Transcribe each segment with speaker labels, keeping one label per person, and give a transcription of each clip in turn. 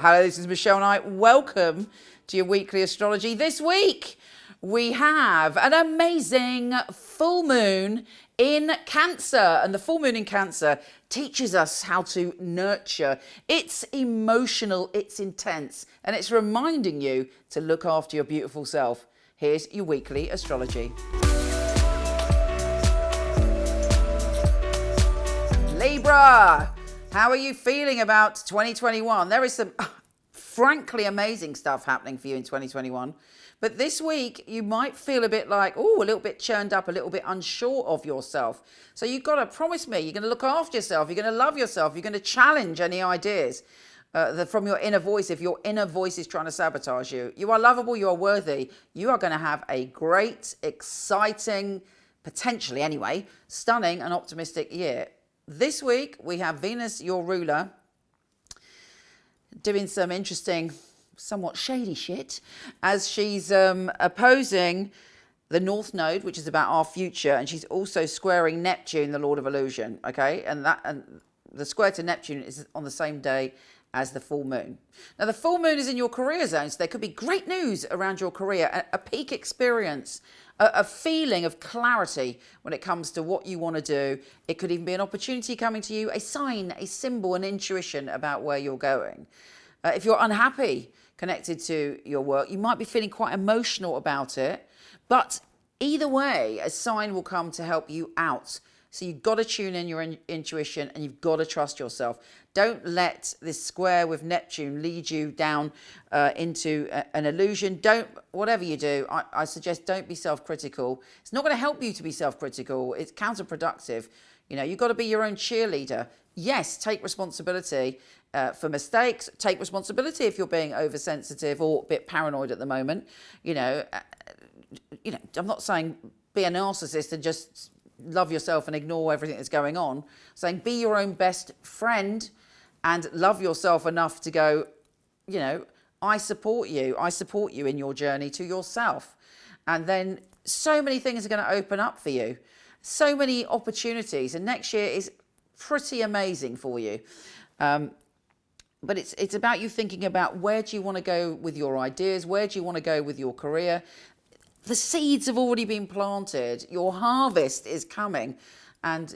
Speaker 1: Hello, this is Michele Knight. Welcome to your weekly astrology. This week, we have an amazing full moon in Cancer. And the full moon in Cancer teaches us how to nurture. It's emotional, it's intense, and it's reminding you to look after your beautiful self. Here's your weekly astrology. Libra, how are you feeling about 2021? There is some frankly amazing stuff happening for you in 2021. But this week, you might feel a bit like, a little bit churned up, a little bit unsure of yourself. So you've got to promise me, you're going to look after yourself, you're going to love yourself, you're going to challenge any ideas from your inner voice. If your inner voice is trying to sabotage you, you are lovable, you are worthy. You are going to have a great, exciting, potentially anyway, stunning and optimistic year. This week, we have Venus, your ruler, doing some interesting, somewhat shady shit, as she's opposing the North Node, which is about our future, and she's also squaring Neptune, the Lord of Illusion, okay? And the square to Neptune is on the same day as the full moon. Now, the full moon is in your career zone, so there could be great news around your career, a peak experience, a feeling of clarity when it comes to what you want to do. It could even be an opportunity coming to you, a sign, a symbol, an intuition about where you're going. If you're unhappy connected to your work, you might be feeling quite emotional about it, but either way, a sign will come to help you out. So you've got to tune in your intuition, and you've got to trust yourself. Don't let this square with Neptune lead you down into an illusion. Whatever you do, I suggest don't be self-critical. It's not going to help you to be self-critical. It's counterproductive. You know, you've got to be your own cheerleader. Yes, take responsibility for mistakes. Take responsibility if you're being oversensitive or a bit paranoid at the moment. You know, I'm not saying be a narcissist and just love yourself and ignore everything that's going on. I'm saying be your own best friend and love yourself enough to go, I support you. I support you in your journey to yourself. And then so many things are going to open up for you. So many opportunities. And next year is pretty amazing for you. But it's about you thinking about where do you want to go with your ideas? Where do you want to go with your career? The seeds have already been planted. Your harvest is coming. And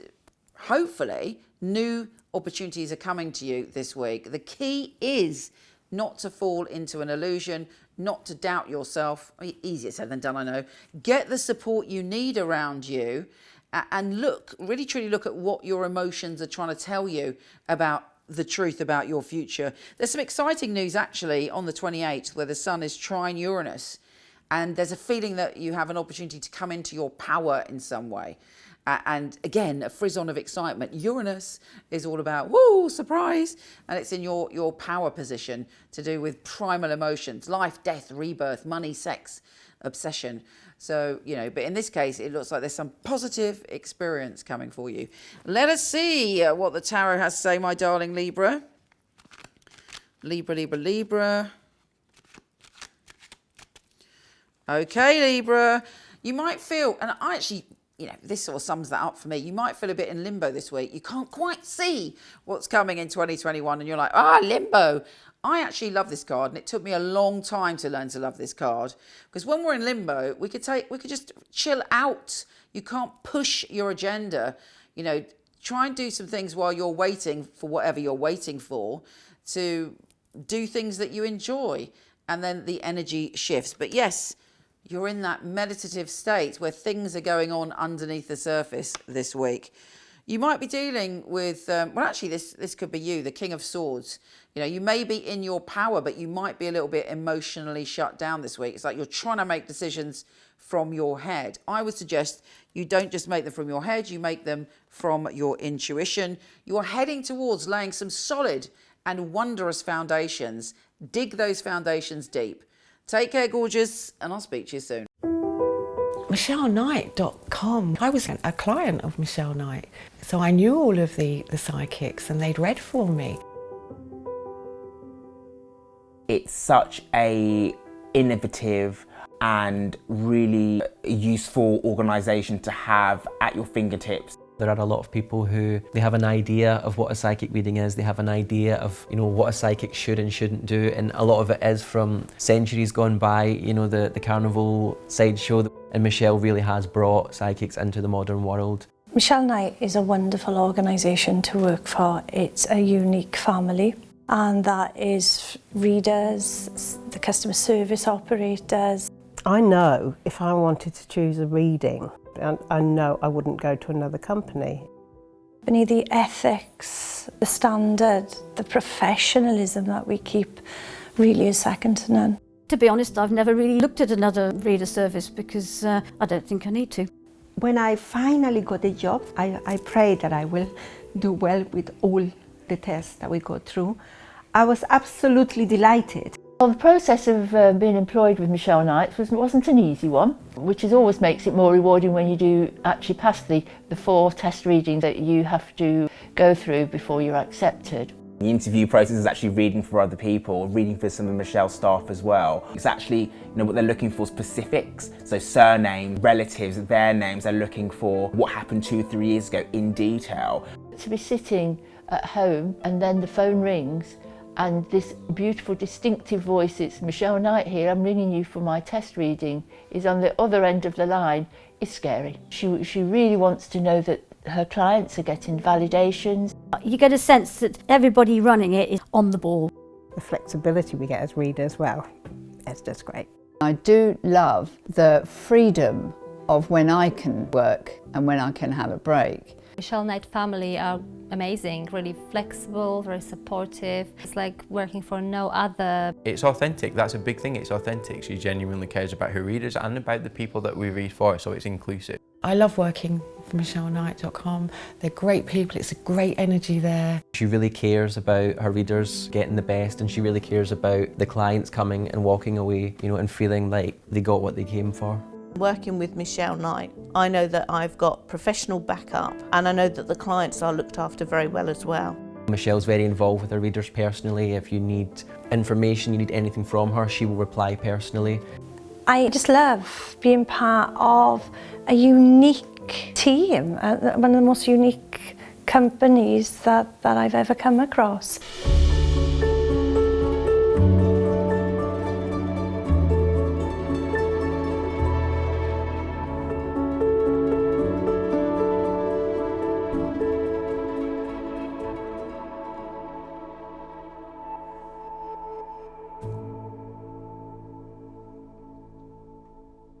Speaker 1: hopefully new opportunities are coming to you this week. The key is not to fall into an illusion, not to doubt yourself. Easier said than done, I know. Get the support you need around you and really truly look at what your emotions are trying to tell you about the truth about your future. There's some exciting news actually on the 28th where the sun is trine Uranus. And there's a feeling that you have an opportunity to come into your power in some way. And again, a frisson of excitement. Uranus is all about, woo, surprise. And it's in your power position to do with primal emotions, life, death, rebirth, money, sex, obsession. So, but in this case, it looks like there's some positive experience coming for you. Let us see what the tarot has to say, my darling Libra. Libra. Okay, Libra, you might feel, and I actually, this sort of sums that up for me. You might feel a bit in limbo this week. You can't quite see what's coming in 2021 and you're like, limbo. I actually love this card, and it took me a long time to learn to love this card, because when we're in limbo, we could just chill out. You can't push your agenda. Try and do some things while you're waiting for whatever you're waiting for, to do things that you enjoy, and then the energy shifts. But yes, you're in that meditative state where things are going on underneath the surface this week. You might be dealing with, this could be you, the King of Swords. You may be in your power, but you might be a little bit emotionally shut down this week. It's like you're trying to make decisions from your head. I would suggest you don't just make them from your head, you make them from your intuition. You are heading towards laying some solid and wondrous foundations. Dig those foundations deep. Take care, gorgeous, and I'll speak to you soon.
Speaker 2: MicheleKnight.com. I was a client of Michele Knight, so I knew all of the psychics, and they'd read for me.
Speaker 3: It's such a innovative and really useful organisation to have at your fingertips.
Speaker 4: There are a lot of people who, they have an idea of what a psychic reading is, they have an idea of, what a psychic should and shouldn't do, and a lot of it is from centuries gone by, the carnival sideshow, and Michele really has brought psychics into the modern world.
Speaker 5: Michele Knight is a wonderful organisation to work for. It's a unique family, and that is readers, the customer service operators.
Speaker 6: I know if I wanted to choose a reading, I know I wouldn't go to another company.
Speaker 5: The ethics, the standard, the professionalism that we keep really is second to none.
Speaker 7: To be honest, I've never really looked at another reader service because I don't think I need to.
Speaker 8: When I finally got a job, I pray that I will do well with all the tests that we go through. I was absolutely delighted.
Speaker 9: Well, the process of being employed with Michele Knight wasn't an easy one, which always makes it more rewarding when you do actually pass the 4 test readings that you have to go through before you're accepted.
Speaker 3: The interview process is actually reading for other people, reading for some of Michele's staff as well. It's actually, what they're looking for, specifics. So surname, relatives, their names, they're looking for what happened 2-3 years ago in detail.
Speaker 9: To be sitting at home and then the phone rings and this beautiful distinctive voice, it's Michele Knight here, I'm ringing you for my test reading, is on the other end of the line, is scary. She really wants to know that her clients are getting validations.
Speaker 7: You get a sense that everybody running it is on the ball.
Speaker 6: The flexibility we get as readers, well, it's just great.
Speaker 10: I do love the freedom of when I can work and when I can have a break.
Speaker 11: Michele Knight family are amazing, really flexible, very supportive. It's like working for no other.
Speaker 12: It's authentic, that's a big thing, it's authentic. She genuinely cares about her readers and about the people that we read for, so it's inclusive.
Speaker 2: I love working for MichelleKnight.com. They're great people, it's a great energy there.
Speaker 4: She really cares about her readers getting the best, and she really cares about the clients coming and walking away, and feeling like they got what they came for.
Speaker 13: Working with Michele Knight, I know that I've got professional backup, and I know that the clients are looked after very well as well.
Speaker 4: Michelle's very involved with her readers personally. If you need information, you need anything from her, she will reply personally.
Speaker 5: I just love being part of a unique team, one of the most unique companies that I've ever come across.